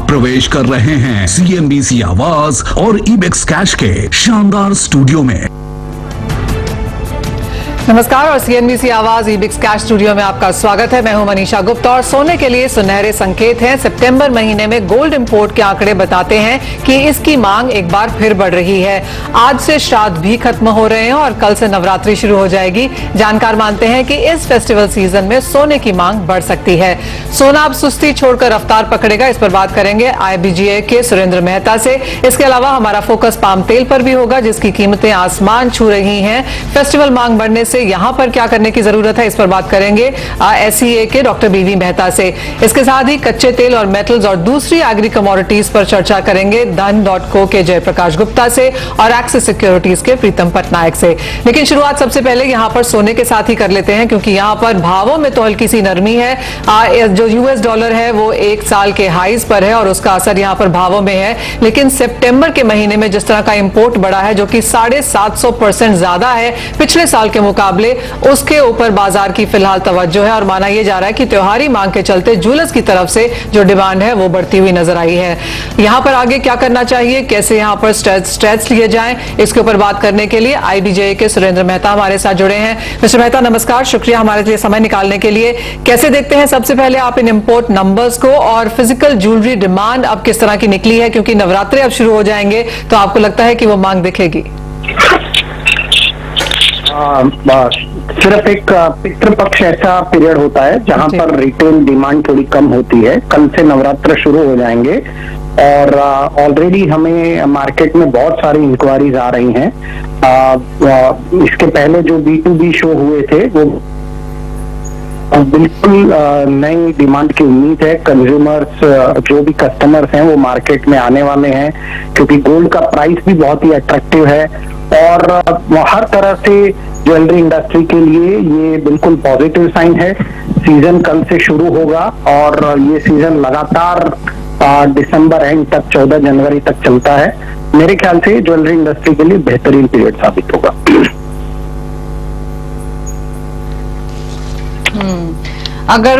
प्रवेश कर रहे हैं CNBC आवाज और इबेक्स कैश के शानदार स्टूडियो में। नमस्कार और CNBC आवाज इबिक्स कैश स्टूडियो में आपका स्वागत है। मैं हूं मनीषा गुप्ता और सोने के लिए सुनहरे संकेत हैं। सितंबर महीने में गोल्ड इंपोर्ट के आंकड़े बताते हैं कि इसकी मांग एक बार फिर बढ़ रही है। आज से श्राद्ध भी खत्म हो रहे हैं और कल से नवरात्रि शुरू हो जाएगी। जानकार मानते हैं कि इस फेस्टिवल सीजन में सोने की मांग बढ़ सकती है। सोना अब सुस्ती छोड़कर रफ्तार पकड़ेगा, इस पर बात करेंगे IBGA के सुरेंद्र मेहता से। इसके अलावा हमारा फोकस पाम तेल पर भी होगा, जिसकी कीमतें आसमान छू रही हैं। फेस्टिवल मांग बढ़ने से यहां पर क्या करने की जरूरत है, इस पर बात करेंगे SEA के डॉक्टर BV मेहता से। इसके साथ ही कच्चे तेल और मेटल्स और दूसरी एग्री कमोडिटीज पर चर्चा करेंगे धन.co के जयप्रकाश गुप्ता से और एक्सिस सिक्योरिटीज के प्रीतम पटनायक से। लेकिन शुरुआत सबसे पहले यहां पर सोने के साथ ही कर लेते हैं, क्योंकि यहां पर भावों में तो हल्की सी नरमी है। जो US डॉलर है वो 1 साल के हाईज पर है और उसका असर यहां पर भावों में है। लेकिन सितंबर के महीने में जिस तरह का इंपोर्ट बढ़ा है, जो कि 750% ज्यादा है पिछले साल के मुकाबले, उसके ऊपर बाजार की फिलहाल तवज्जो है और माना यह जा रहा है कि त्योहारी मांग के चलते ज्वेलर्स की तरफ से जो डिमांड है वो बढ़ती हुई नजर आई है। यहां पर आगे क्या करना चाहिए, कैसे यहां पर स्ट्रेच लिए जाएं, इसके ऊपर बात करने के लिए IBGA के सुरेंद्र मेहता हमारे साथ जुड़े हैं। मिस्टर मेहता नमस्कार, शुक्रिया हमारे लिए समय निकालने के लिए। कैसे देखते हैं सबसे पहले आप इन इंपोर्ट नंबर्स को, और फिजिकल ज्वेलरी डिमांड अब किस तरह की निकली है, क्योंकि नवरात्रि अब शुरू हो जाएंगे तो आपको लगता है कि वो मांग दिखेगी? सिर्फ एक पितृपक्ष ऐसा पीरियड होता है जहां पर रिटेल डिमांड थोड़ी कम होती है। कल से नवरात्र शुरू हो जाएंगे और ऑलरेडी हमें मार्केट में बहुत सारी इंक्वायरीज आ रही हैं। इसके पहले जो B2B शो हुए थे वो बिल्कुल नई डिमांड की उम्मीद है। कंज्यूमर्स जो भी कस्टमर्स हैं वो मार्केट में आने वाले हैं, क्योंकि गोल्ड का प्राइस भी बहुत ही अट्रैक्टिव है और हर तरह से ज्वेलरी इंडस्ट्री के लिए ये बिल्कुल पॉजिटिव साइन है। सीजन कल से शुरू होगा और ये सीजन लगातार दिसंबर एंड तक 14 जनवरी तक चलता है। मेरे ख्याल से ज्वेलरी इंडस्ट्री के लिए बेहतरीन पीरियड साबित होगा। अगर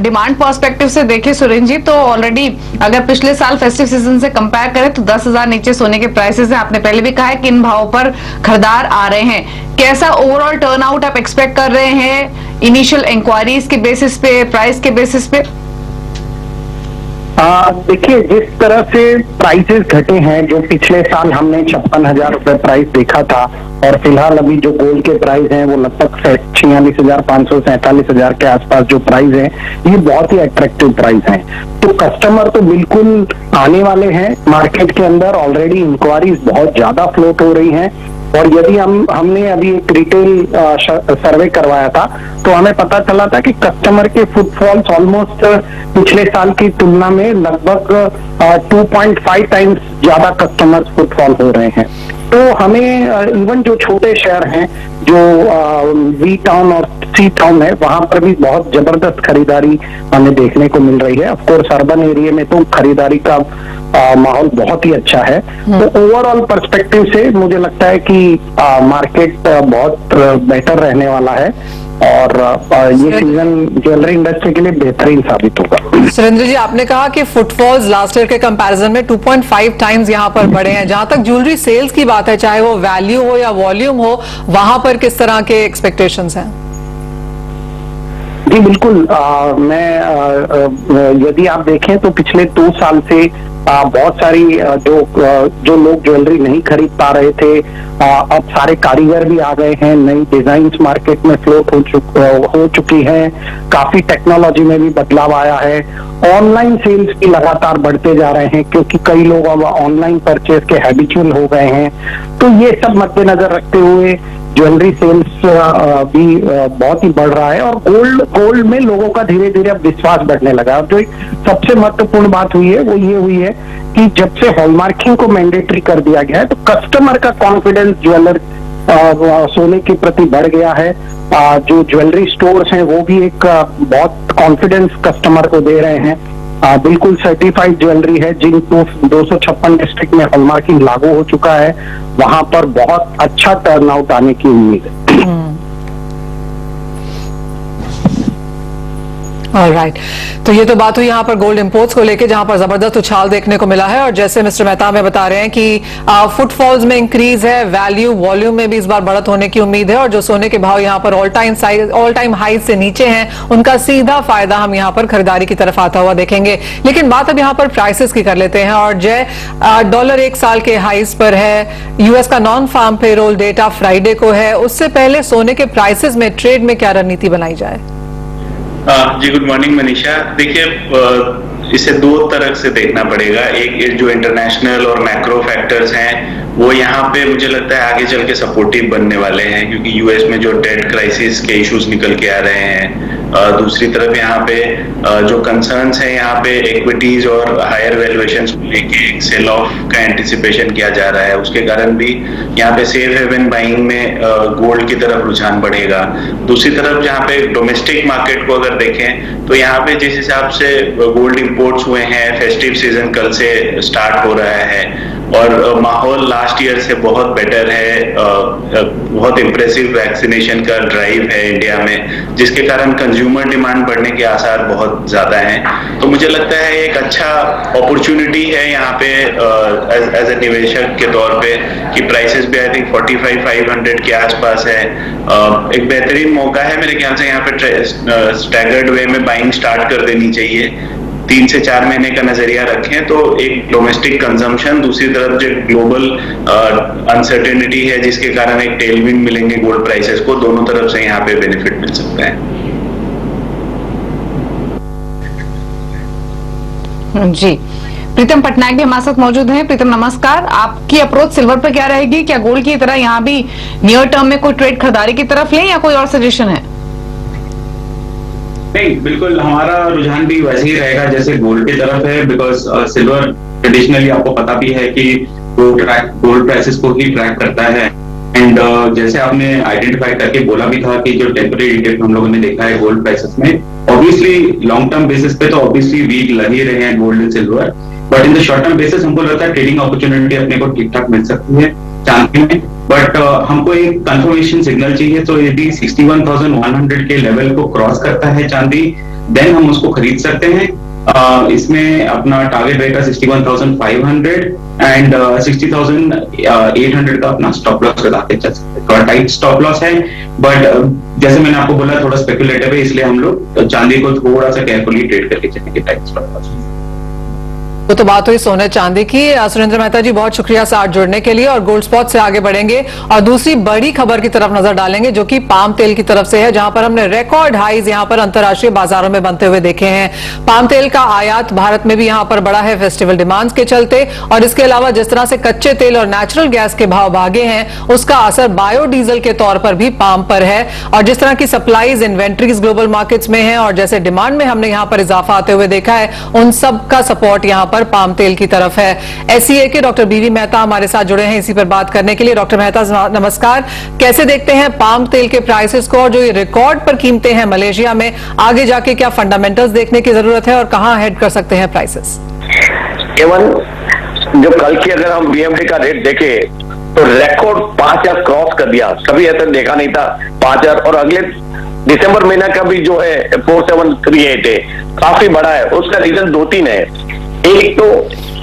डिमांड पर्सपेक्टिव से देखें सुरेंद्र जी, तो ऑलरेडी अगर पिछले साल फेस्टिव सीजन से कंपेयर करें तो 10,000 नीचे सोने के प्राइसेस हैं। आपने पहले भी कहा है कि इन भावों पर खरीदार आ रहे हैं। कैसा ओवरऑल टर्नआउट आप एक्सपेक्ट कर रहे हैं इनिशियल इंक्वायरीज के बेसिस पे, प्राइस के बेसिस पे? देखिए, जिस तरह से प्राइसेस घटे हैं, जो पिछले साल हमने 56,000 रुपए प्राइस देखा था और फिलहाल अभी जो गोल्ड के प्राइस हैं वो लगभग 46,500 47,000 के आसपास जो प्राइस है, ये बहुत ही अट्रैक्टिव प्राइस हैं। तो कस्टमर तो बिल्कुल आने वाले हैं मार्केट के अंदर। ऑलरेडी इंक्वायरीज बहुत ज्यादा फ्लोट हो रही हैं और यदि हमने अभी एक रिटेल सर्वे करवाया था तो हमें पता चला था कि कस्टमर के फुटफॉल्स ऑलमोस्ट पिछले साल की तुलना में लगभग 2.5 टाइम्स ज्यादा कस्टमर्स फुटफॉल हो रहे हैं। तो हमें इवन जो छोटे शहर हैं, जो V टाउन और C टाउन है, वहां पर भी बहुत जबरदस्त खरीदारी हमें देखने को मिल रही है। ऑफ कोर्स अर्बन एरिया में तो खरीदारी का माहौल बहुत ही अच्छा है। तो ओवरऑल पर्सपेक्टिव से मुझे लगता है कि मार्केट बहुत बेहतर रहने वाला है और ये सीजन ज्वेलरी इंडस्ट्री के लिए बेहतरीन साबित होगा। सुरेंद्र जी, आपने कहा कि फुटफॉल्स लास्ट ईयर के कंपैरिजन में 2.5 टाइम्स यहां पर बढ़े हैं। जहां तक ज्वेलरी सेल्स की बात है, चाहे वो वैल्यू हो या वॉल्यूम हो, वहां पर किस तरह के एक्सपेक्टेशंस हैं? जी बिल्कुल। यदि आप देखें तो पिछले 2 साल से बहुत सारी जो लोग ज्वेलरी नहीं खरीद पा रहे थे, अब सारे कारीगर भी आ गए हैं। नई डिजाइन्स मार्केट में फ्लोट हो चुकी हैं। काफी टेक्नोलॉजी में भी बदलाव आया है। ऑनलाइन सेल्स भी लगातार बढ़ते जा रहे हैं, क्योंकि कई लोग अब ऑनलाइन परचेज के हैबिचुअल हो गए हैं। तो ये सब मद्देनजर रखते हुए ज्वेलरी सेल्स भी बहुत ही बढ़ रहा है और गोल्ड में लोगों का धीरे धीरे अब विश्वास बढ़ने लगा। और जो एक सबसे महत्वपूर्ण बात हुई है वो ये हुई है कि जब से हॉलमार्किंग को मैंडेटरी कर दिया गया है, तो कस्टमर का कॉन्फिडेंस ज्वेलर सोने के प्रति बढ़ गया है। जो ज्वेलरी स्टोर्स हैं वो भी एक बहुत कॉन्फिडेंस कस्टमर को दे रहे हैं। बिल्कुल सर्टिफाइड ज्वेलरी है। जिन 256 डिस्ट्रिक्ट में हॉलमार्किंग लागू हो चुका है, वहां पर बहुत अच्छा टर्नआउट आने की उम्मीद है। ऑलराइट, तो ये तो बात हुई यहाँ पर गोल्ड इंपोर्ट्स को लेके, जहां पर जबरदस्त उछाल देखने को मिला है। और जैसे मिस्टर मेहता हमें बता रहे हैं कि फुटफॉल्स में इंक्रीज है, वैल्यू वॉल्यूम में भी इस बार बढ़त होने की उम्मीद है, और जो सोने के भाव यहाँ पर ऑल टाइम हाई से नीचे हैं, उनका सीधा फायदा हम यहाँ पर खरीदारी की तरफ आता हुआ देखेंगे। लेकिन बात अब यहाँ पर प्राइसेस की कर लेते हैं। और जय, डॉलर 1 साल के हाईज पर है, यूएस का non farm payroll data Friday को है, उससे पहले सोने के प्राइसेस में ट्रेड में क्या रणनीति बनाई जाए? जी गुड मॉर्निंग मनीषा। देखिए, इसे दो तरह से देखना पड़ेगा। एक जो इंटरनेशनल और मैक्रो फैक्टर्स हैं वो यहाँ पे मुझे लगता है आगे चल के सपोर्टिव बनने वाले हैं, क्योंकि यूएस में जो डेट क्राइसिस के इश्यूज निकल के आ रहे हैं, दूसरी तरफ यहाँ पे जो कंसर्न्स हैं, यहाँ पे इक्विटीज और हायर वैल्यूएशंस को लेके सेल ऑफ का एंटिसिपेशन किया जा रहा है, उसके कारण भी यहाँ पे सेफ हेवन बाइंग में गोल्ड की तरफ रुझान बढ़ेगा। दूसरी तरफ जहाँ पे डोमेस्टिक मार्केट को अगर देखें तो यहाँ पे जिस हिसाब से गोल्ड इंपोर्ट्स हुए हैं, फेस्टिव सीजन कल से स्टार्ट हो रहा है और माहौल लास्ट ईयर से बहुत बेटर है, बहुत इंप्रेसिव वैक्सीनेशन का ड्राइव है इंडिया में, जिसके कारण कंज्यूमर डिमांड बढ़ने के आसार बहुत ज्यादा हैं। तो मुझे लगता है एक अच्छा अपॉर्चुनिटी है यहाँ पे एज ए निवेशक के तौर पे कि प्राइसेस भी आई थिंक 45,500 के आसपास है। एक बेहतरीन मौका है मेरे ख्याल से यहाँ पे स्टैगर्ड वे में बाइंग स्टार्ट कर देनी चाहिए। 3 से 4 महीने का नजरिया रखें तो एक डोमेस्टिक कंजम्पशन, दूसरी तरफ जो ग्लोबल अनसर्टेनिटी है जिसके कारण एक टेलविंड मिलेंगे गोल्ड प्राइसेस को, दोनों तरफ से यहाँ पे बेनिफिट मिल सकता है। जी, प्रीतम पटनायक भी हमारे साथ मौजूद हैं। प्रीतम नमस्कार, आपकी अप्रोच सिल्वर पर क्या रहेगी? क्या गोल्ड की तरह यहाँ भी नियर टर्म में कोई ट्रेड खरीदारी की तरफ लें या कोई और सजेशन है? नहीं, बिल्कुल हमारा रुझान भी वैसे ही रहेगा जैसे गोल्ड की तरफ है, बिकॉज सिल्वर ट्रेडिशनली आपको पता भी है कि गोल्ड प्राइसेस को ही ट्रैक करता है। एंड जैसे आपने आइडेंटिफाई करके बोला भी था कि जो टेम्परेरी डिप हम लोगों ने देखा है गोल्ड प्राइसेस में, ऑब्वियसली लॉन्ग टर्म बेसिस पे तो ऑब्वियसली वीक लग ही रहे हैं gold and silver, but in the short term basis हमको लगता है ट्रेडिंग अपॉर्चुनिटी अपने को ठीक ठाक मिल सकती है चांदी में। बट हमको एक कंफर्मेशन सिग्नल चाहिए, तो यदि 61,100 के लेवल को क्रॉस करता है चांदी, देन हम उसको खरीद सकते हैं। इसमें अपना टारगेट रहेगा 61,500 एंड 60,800 का अपना स्टॉप लॉस लगाते चल सकते हैं। थोड़ा टाइट स्टॉप लॉस है, बट जैसे मैंने आपको बोला थोड़ा स्पेकुलेटिव है, इसलिए हम लोग चांदी को थोड़ा सा केयरफुली ट्रेड करके चलेंगे टाइट स्टॉप लॉस। वो तो बात हुई सोने चांदी की। सुरेंद्र मेहता जी, बहुत शुक्रिया साथ जुड़ने के लिए, और गोल्ड स्पॉट से आगे बढ़ेंगे और दूसरी बड़ी खबर की तरफ नजर डालेंगे जो कि पाम तेल की तरफ से है, जहां पर हमने रिकॉर्ड हाईज यहां पर अंतर्राष्ट्रीय बाजारों में बनते हुए देखे हैं। पाम तेल का आयात भारत में भी यहां पर बढ़ा है फेस्टिवल डिमांड्स के चलते, और इसके अलावा जिस तरह से कच्चे तेल और नेचुरल गैस के भाव भागे हैं उसका असर बायोडीजल के तौर पर भी पाम पर है। और जिस तरह की सप्लाईज इन्वेंट्रीज ग्लोबल मार्केट्स में है और जैसे डिमांड में हमने यहां पर इजाफा आते हुए देखा है, उन सब का सपोर्ट यहां पर पाम तेल की तरफ है। एससीए के डॉक्टर बीवी मेहता हमारे साथ जुड़े हैं इसी पर बात करने के लिए। डॉक्टर मेहता नमस्कार, कैसे देखते हैं पाम तेल के प्राइसेस को, और जो ये रिकॉर्ड पर कीमतें हैं मलेशिया में, आगे जाके क्या फंडामेंटल्स देखने की जरूरत है और कहां हेड कर सकते हैं प्राइसेस? केवल जो कल की अगर हम बीएमडी का रेट देखे तो रिकॉर्ड 5,000 क्रॉस कर दिया, कभी ऐसा देखा नहीं था 5,000, और अगले दिसंबर महीना का भी जो है 4,738 है, काफी बड़ा है। उसका रीजन 2-3 है। एक तो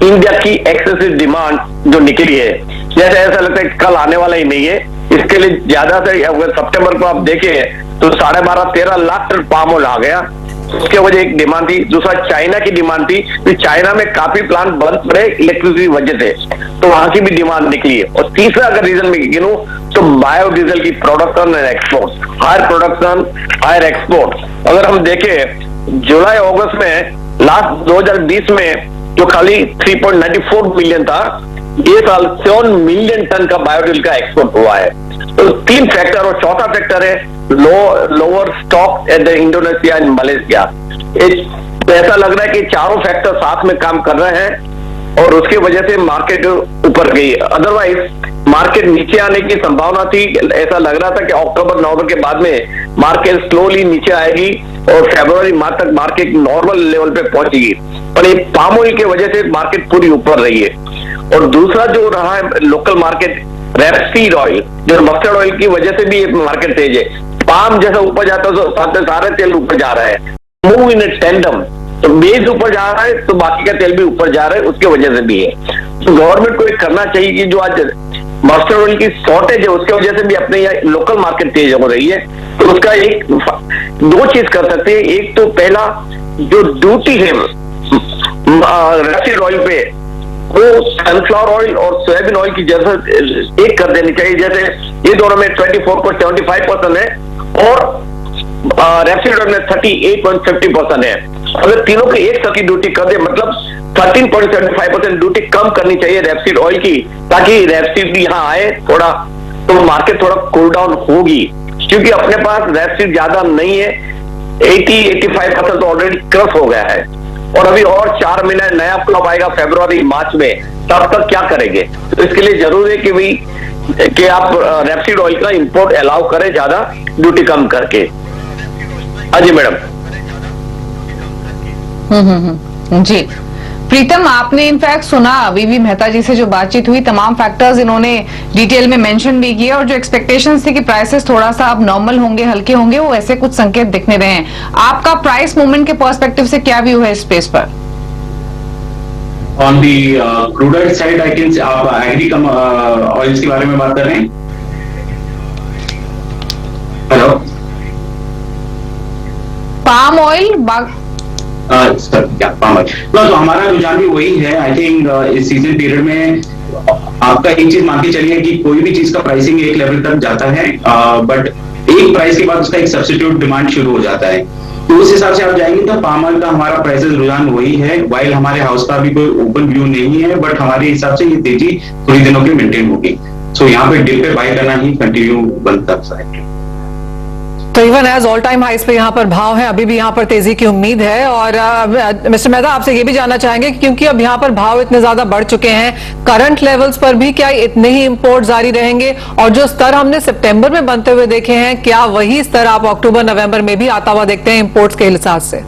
इंडिया की एक्सेसिव डिमांड जो निकली है, जैसे ऐसा लगता है कल आने वाला ही नहीं है, इसके लिए ज्यादा से अगर सितंबर को आप देखें तो 12.5-13 लाख टन पाम ऑयल आ गया। उसके वजह एक डिमांड थी। दूसरा चाइना की डिमांड थी कि चाइना में काफी प्लांट बंद पड़े इलेक्ट्रिसिटी वजह से, तो वहां की भी डिमांड निकली है। और तीसरा अगर रीजन में गिनूं तो बायोडीजल की production and export, higher production higher export. अगर हम देखें जुलाई अगस्त में लास्ट 2020 में जो खाली 3.94 मिलियन था, ये साल 7 मिलियन टन का बायोडीजल का एक्सपोर्ट हुआ है। तो 3 फैक्टर, और चौथा फैक्टर है lower stock at the Indonesia and Malaysia. ऐसा लग रहा है कि चारों फैक्टर साथ में काम कर रहे हैं और उसके वजह से मार्केट ऊपर गई। अदरवाइज मार्केट नीचे आने की संभावना थी। ऐसा लग रहा था कि अक्टूबर नवंबर के बाद में मार्केट स्लोली नीचे आएगी और फरवरी मार्च तक मार्केट नॉर्मल लेवल पे पहुंचेगी, पर ये पाम ऑयल की वजह से मार्केट पूरी ऊपर रही है। और दूसरा जो रहा है लोकल मार्केट, रेपसीड ऑयल, जो मस्टर्ड ऑयल की वजह से भी ये मार्केट तेज है। पाम जैसा ऊपर जाता है तो सारे तेल ऊपर जा रहा है। मूव इन टेंडम, तो बेस ऊपर जा रहा है तो बाकी का तेल भी ऊपर जा रहा है, उसके वजह से भी है। तो गवर्नमेंट को एक करना चाहिए कि जो आज मस्टर्ड ऑयल की शॉर्टेज है उसके वजह से भी अपने यहाँ लोकल मार्केट तेज हो रही है, तो उसका एक दो चीज कर सकते हैं। एक तो पहला जो ड्यूटी है रेपसीड ऑयल पे, वो सनफ्लावर ऑयल और सोयाबीन ऑयल की जैसा एक कर देनी चाहिए। जैसे ये दोनों में 24.75% है और रेपसीड ऑयल में 38.50% है। अगर तीनों के एक साथ की ड्यूटी कर दे, मतलब 13.75% ड्यूटी कम करनी चाहिए रेपसीड ऑयल की, ताकि रेपसीड भी यहाँ आए थोड़ा, तो मार्केट थोड़ा कूल डाउन होगी। क्योंकि अपने पास रेपसीड ज्यादा नहीं है, 80-85% तो ऑलरेडी क्रॉस हो गया है, और अभी और 4 महीने नया क्रॉप आएगा फरवरी मार्च में, तब तक क्या करेंगे? तो इसके लिए जरूरी है कि भाई कि आप रेपसीड ऑयल का इंपोर्ट अलाउ करें ज्यादा ड्यूटी कम करके। हाँ जी मैडम। जी प्रीतम, आपने इनफैक्ट सुना वीवी मेहता जी से जो बातचीत हुई, तमाम फैक्टर्स इन्होंने डिटेल में मेंशन भी किया, और जो एक्सपेक्टेशंस थी कि प्राइसेस थोड़ा सा अब नॉर्मल होंगे, हल्के होंगे, वो ऐसे कुछ संकेत दिखने रहे हैं। आपका प्राइस मूवमेंट के पर्सपेक्टिव से क्या व्यू है इस स्पेस पर? On the crude oil side I can, आप एग्री ऑयल्स के बारे में बात कर रहे हैं? हेलो, पाम ऑयल सर क्या पाम ऑयल? तो हमारा रुझान भी वही है। आई थिंक इस सीजन पीरियड में आपका एक चीज मान के चलिए कि कोई भी चीज का प्राइसिंग एक लेवल तक जाता है, बट एक प्राइस के बाद उसका एक सब्स्टिट्यूट डिमांड शुरू हो जाता है। तो उस हिसाब से आप जाएंगे तो पाम ऑयल का हमारा प्राइसेस रुझान वही है। वाइल हमारे हाउस का भी कोई ओपन व्यू नहीं है, बट हमारे हिसाब से ये तेजी थोड़ी दिनों के मेंटेन होगी। सो यहाँ पे डिप पे बाय करना ही कंटिन्यू बनता है। तो इवन एज ऑल टाइम हाइस पे यहाँ पर भाव है, अभी भी यहाँ पर तेजी की उम्मीद है। और मिस्टर मेहता, आपसे ये भी जानना चाहेंगे कि क्योंकि अब यहाँ पर भाव इतने ज्यादा बढ़ चुके हैं, करंट लेवल्स पर भी क्या इतने ही इंपोर्ट जारी रहेंगे? और जो स्तर हमने सितंबर में बनते हुए देखे हैं, क्या वही स्तर आप अक्टूबर नवंबर में भी आता हुआ देखते हैं इंपोर्ट्स के लिहाज से?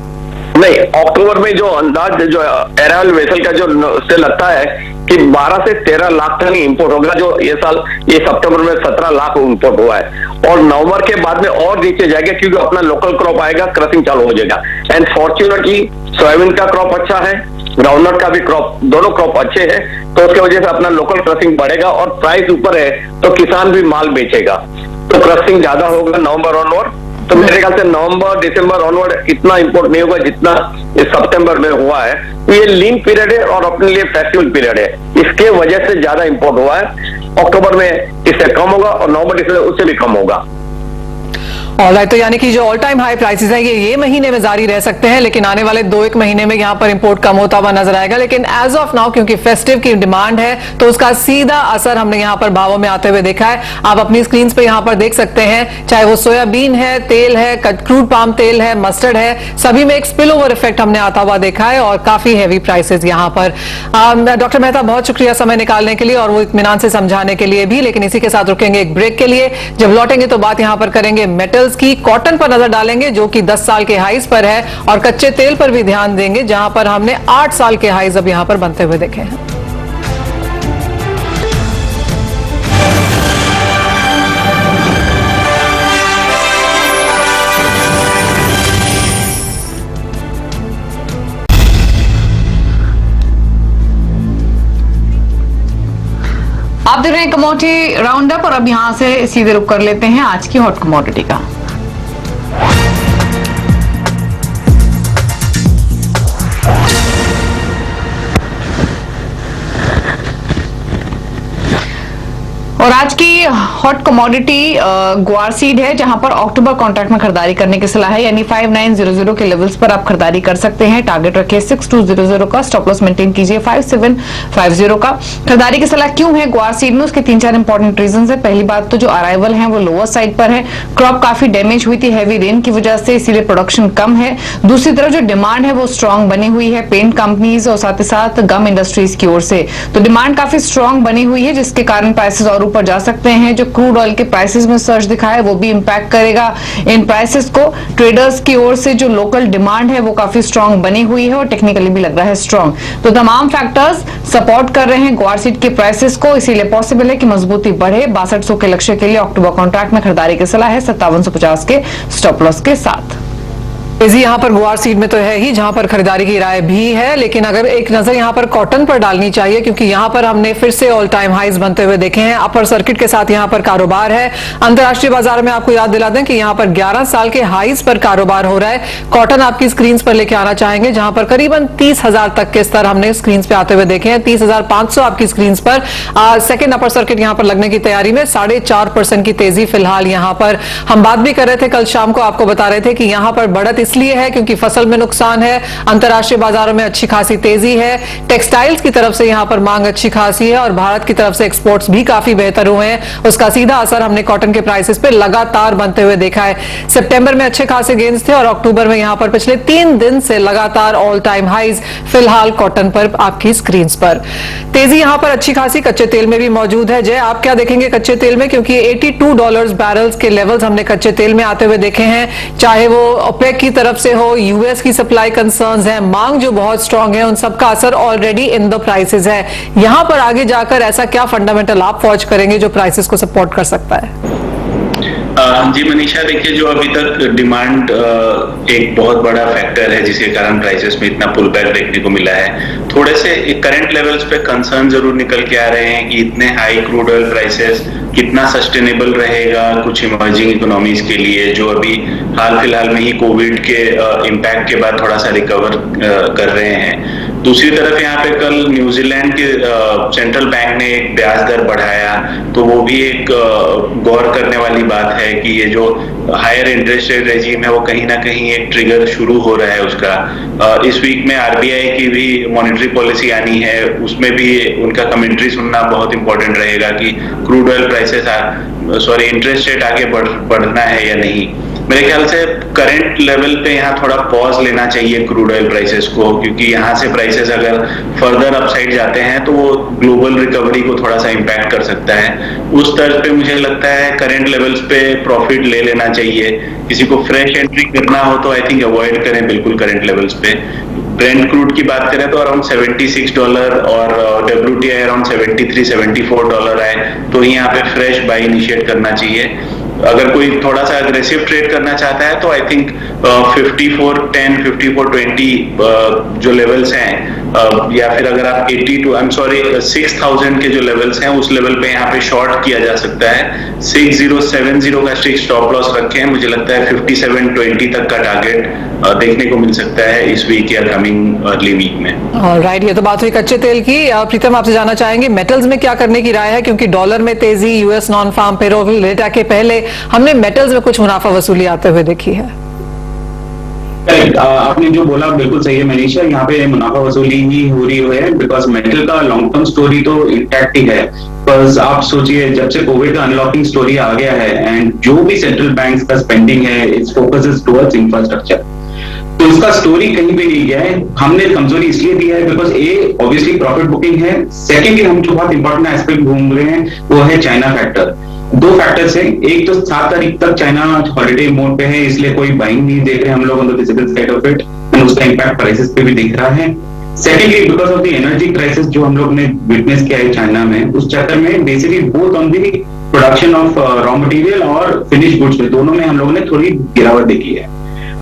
नहीं, अक्टूबर में जो अंदाज जो एराइवल वेसल का जो से लगता है कि 12 से 13 लाख टन इंपोर्ट होगा, जो ये साल ये सितंबर में 17 लाख इंपोर्ट हुआ है, और नवंबर के बाद में और नीचे जाएगा क्योंकि अपना लोकल क्रॉप आएगा, क्रॉपिंग चालू हो जाएगा। एंड फॉर्च्यूनरली सोयाबीन का क्रॉप अच्छा है, ग्राउंडनट का भी क्रॉप, दोनों क्रॉप अच्छे हैं, तो उसके वजह से अपना लोकल क्रॉपिंग बढ़ेगा और प्राइस ऊपर है तो किसान भी माल बेचेगा, तो क्रॉपिंग ज्यादा होगा नवंबर ऑनवर्ड। तो मेरे ख्याल से नवंबर दिसंबर ऑनवर्ड इतना इंपोर्ट नहीं होगा जितना इस सितंबर में हुआ है। तो ये लीन पीरियड है और अपने लिए फेस्टिवल पीरियड है, इसके वजह से ज्यादा इंपोर्ट हुआ है। अक्टूबर में इससे कम होगा और नवंबर दिसंबर उससे भी कम होगा। ऑलराइट, तो यानी कि जो ऑल टाइम हाई प्राइसेस हैं ये महीने में जारी रह सकते हैं, लेकिन आने वाले 2-1 महीने में यहाँ पर इंपोर्ट कम होता हुआ नजर आएगा। लेकिन एज ऑफ नाउ क्योंकि फेस्टिव की डिमांड है, तो उसका सीधा असर हमने यहाँ पर भावों में आते हुए देखा है। आप अपनी स्क्रीन पे यहाँ पर देख सकते हैं, चाहे वो सोयाबीन है, तेल है, क्रूड पाम तेल है, मस्टर्ड है, सभी में एक स्पिल ओवर इफेक्ट हमने आता हुआ देखा है और काफी हैवी प्राइसेस यहाँ पर। डॉक्टर मेहता, बहुत शुक्रिया समय निकालने के लिए और वो इत्मीनान से समझाने के लिए भी। लेकिन इसी के साथ रुकेंगे एक ब्रेक के लिए, जब लौटेंगे तो बात यहाँ पर करेंगे मेटल्स की। कॉटन पर नजर डालेंगे जो कि 10 साल के हाईज पर है, और कच्चे तेल पर भी ध्यान देंगे जहां पर हमने 8 साल के हाईज अब यहां पर बनते हुए देखे हैं। आप देख रहे हैं कमोडिटी राउंड अप, और अब यहां से सीधे रुक कर लेते हैं आज की हॉट कमोडिटी का। और आज की हॉट कमोडिटी ग्वार सीड है, जहां पर अक्टूबर कॉन्ट्रैक्ट में खरीदारी करने की सलाह है, यानी 5900 के लेवल्स पर आप खरीदारी कर सकते हैं। टारगेट रखिए 6200 का, स्टॉप लॉस मेंटेन कीजिए 5750 का। खरीदारी की सलाह क्यों है ग्वार सीड में, उसके 3-4 इंपॉर्टेंट रीजन है। पहली बात तो जो अराइवल है वो लोअर साइड पर है, क्रॉप काफी डैमेज हुई थी हैवी रेन की वजह से, इसीलिए प्रोडक्शन कम है। दूसरी तरफ जो डिमांड है वो स्ट्रॉन्ग बनी हुई है पेंट कंपनीज और साथ ही साथ गम इंडस्ट्रीज की ओर से, तो डिमांड काफी स्ट्रॉन्ग बनी हुई है, जिसके कारण प्राइसेस और ऊपर जा सकते हैं। जो क्रूड ऑयल के प्राइसेस में सर्ज दिखा है वो भी इंपैक्ट करेगा इन प्राइसेस को। ट्रेडर्स की ओर से जो लोकल डिमांड है वो काफी स्ट्रॉन्ग बनी हुई है और टेक्निकली भी लग रहा है स्ट्रॉन्ग, तो तमाम फैक्टर्स सपोर्ट कर रहे हैं ग्वार सीड के प्राइसेस को, इसीलिए पॉसिबल है कि मजबूती बढ़े। 6200 के लक्ष्य के लिए अक्टूबर कॉन्ट्रैक्ट में खरीदारी की सलाह है 5750 के स्टॉप लॉस के साथ। तेजी यहाँ पर गुआर सीड में तो है ही, जहां पर खरीदारी की राय भी है, लेकिन अगर एक नजर यहाँ पर कॉटन पर डालनी चाहिए, क्योंकि यहाँ पर हमने फिर से ऑल टाइम हाइज बनते हुए देखे हैं। अपर सर्किट के साथ यहाँ पर कारोबार है। अंतर्राष्ट्रीय बाजार में आपको याद दिला दें कि यहाँ पर 11 साल के हाइज पर कारोबार हो रहा है। कॉटन आपकी स्क्रीन पर लेके आना चाहेंगे, जहां पर करीबन 30,000 तक के स्तर हमने स्क्रीन पे आते हुए देखे हैं। 30,500 आपकी स्क्रीन पर। सेकेंड अपर सर्किट यहाँ पर लगने की तैयारी में 4.5% की तेजी फिलहाल यहाँ पर। हम बात भी कर रहे थे कल शाम को, आपको बता रहे थे कि यहाँ पर बढ़त इसलिए है क्योंकि फसल में नुकसान है, अंतर्राष्ट्रीय बाजारों में अच्छी खासी तेजी है, टेक्सटाइल्स की तरफ से यहां पर मांग अच्छी खासी है और भारत की तरफ से एक्सपोर्ट्स भी काफी बेहतर हुए हैं। उसका सीधा असर हमने कॉटन के प्राइसेस पे लगातार बनते हुए देखा है। सितंबर में अच्छे खासे गेन्स थे और अक्टूबर में यहां पर पिछले 3 दिन से लगातार ऑल टाइम हाइज फिलहाल कॉटन पर आपकी स्क्रीन पर। तेजी यहां पर अच्छी खासी कच्चे तेल में भी मौजूद है। जय, आप क्या देखेंगे कच्चे तेल में, क्योंकि $82 बैरल्स के लेवल्स हमने कच्चे तेल में आते हुए देखे हैं, चाहे वो ओपेक की तरफ से हो, यूएस की सप्लाई कंसर्न्स हैं, मांग जो बहुत स्ट्रांग है, उन सबका असर ऑलरेडी इन द प्राइसेस है। यहां पर आगे जाकर ऐसा क्या फंडामेंटल आप वॉच करेंगे जो प्राइसेस को सपोर्ट कर सकता है? जी मनीषा, देखिए जो अभी तक डिमांड एक बहुत बड़ा फैक्टर है जिसके कारण प्राइसेस में इतना पुल बैक देखने को मिला है। थोड़े से करंट लेवल्स पे कंसर्न जरूर निकल के आ रहे हैं कि इतने हाई क्रूड ऑयल प्राइसेस कितना सस्टेनेबल रहेगा कुछ इमर्जिंग इकोनॉमीज के लिए, जो अभी हाल फिलहाल में ही कोविड के इम्पैक्ट के बाद थोड़ा सा रिकवर कर रहे हैं। दूसरी तरफ यहाँ पे कल न्यूजीलैंड के सेंट्रल बैंक ने एक ब्याज दर बढ़ाया, तो वो भी एक गौर करने वाली बात है कि ये जो हायर इंटरेस्ट रेट रेजिम है वो कहीं ना कहीं एक ट्रिगर शुरू हो रहा है उसका। इस वीक में आरबीआई की भी मॉनेटरी पॉलिसी आनी है, उसमें भी उनका कमेंट्री सुनना बहुत इंपॉर्टेंट रहेगा कि crude oil prices interest rate आगे बढ़ना है या नहीं। मेरे ख्याल से करंट लेवल पे यहाँ थोड़ा पॉज लेना चाहिए क्रूड ऑयल प्राइसेस को, क्योंकि यहाँ से प्राइसेस अगर फर्दर अपसाइड जाते हैं तो वो ग्लोबल रिकवरी को थोड़ा सा इम्पैक्ट कर सकता है। उस तर्ज पे मुझे लगता है करंट लेवल्स पे प्रॉफिट ले लेना चाहिए। किसी को फ्रेश एंट्री करना हो तो आई थिंक अवॉइड करें बिल्कुल करंट लेवल्स पे। ब्रेंट क्रूड की बात करें तो अराउंड $76 और WTI अराउंड $73-74 आए, तो यहाँ पे फ्रेश बाय इनिशिएट करना चाहिए। अगर कोई थोड़ा सा अग्रेसिव ट्रेड करना चाहता है तो आई थिंक 54.10, 54.20 जो लेवल्स हैं, या फिर अगर आप 6,000 के जो लेवल्स हैं उस लेवल पे यहाँ पे शॉर्ट किया जा सकता है। 6070 का स्ट्रिक्ट स्टॉप लॉस रखें। मुझे लगता है 5720 तक का टारगेट देखने को मिल सकता है इस वीक या कमिंग अर्ली वीक में। ऑलराइट, ये तो बात हुई कच्चे तेल की। प्रीतम, आपसे जानना चाहेंगे मेटल्स में क्या करने की राय है, क्योंकि डॉलर में तेजी, US non farm payroll data के पहले हमने मेटल्स में कुछ मुनाफा वसूली आते हुए देखी है। आपने जो बोला बिल्कुल सही है मनीषा, यहाँ पे मुनाफा वसूली ही हो रही है, बिकॉज मेटल का लॉन्ग टर्म स्टोरी तो इंटैक्ट ही है। बस आप सोचिए, जब से कोविड का अनलॉकिंग स्टोरी आ गया है एंड जो भी सेंट्रल बैंक्स का स्पेंडिंग है, it's focus is towards infrastructure, तो इसका स्टोरी कहीं भी नहीं गया है। हमने कमजोरी इसलिए दिया है because A obviously profit booking है, सेकेंडली हम जो बहुत इंपॉर्टेंट एस्पेक्ट घूम रहे हैं वो है चाइना फैक्टर। 2 फैक्टर्स हैं, एक तो 7 तारीख तक चाइना हॉलिडे मोड पे है, इसलिए कोई बाइंग नहीं देख रहे हम लोग on the physical side of it, and उसका इंपैक्ट प्राइसेस पे भी दिख रहा है। Secondly because of the energy crisis जो हम लोग ने विटनेस किया है चाइना में, उस चक्कर में basically both on the production of raw material और फिनिश गुड्स में, दोनों में हम लोगों ने थोड़ी गिरावट देखी है।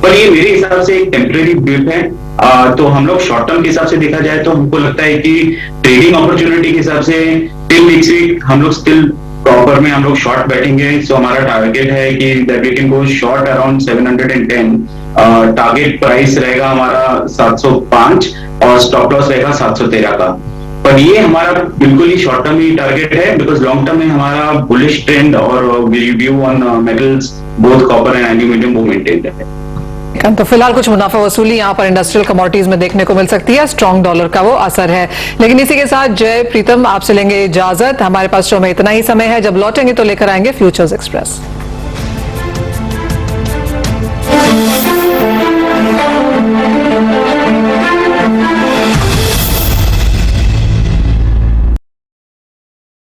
पर ये मेरे हिसाब से एक टेम्परेरी ब्लिप है। तो हम लोग शॉर्ट टर्म के हिसाब से देखा जाए तो हमको लगता है कि ट्रेडिंग अपॉर्चुनिटी के हिसाब से टिल नेक्स्ट वीक हम लोग स्टिल प्रॉपर में हम लोग शॉर्ट बैठेंगे। सो हमारा टारगेट है कि that we can go short around 710। Target price रहेगा हमारा 705 और स्टॉप लॉस रहेगा 713 का। पर ये हमारा बिल्कुल ही शॉर्ट टर्म ही टारगेट है, बिकॉज लॉन्ग टर्म में हमारा बुलिश ट्रेंड और view on metals both copper and aluminium वो मेंटेन है। तो फिलहाल कुछ मुनाफा वसूली यहाँ पर इंडस्ट्रियल कमोडिटीज में देखने को मिल सकती है, स्ट्रॉन्ग डॉलर का वो असर है। लेकिन इसी के साथ जय, प्रीतम, आपसे लेंगे इजाजत। हमारे पास शो में इतना ही समय है, जब लौटेंगे तो लेकर आएंगे फ्यूचर्स एक्सप्रेस।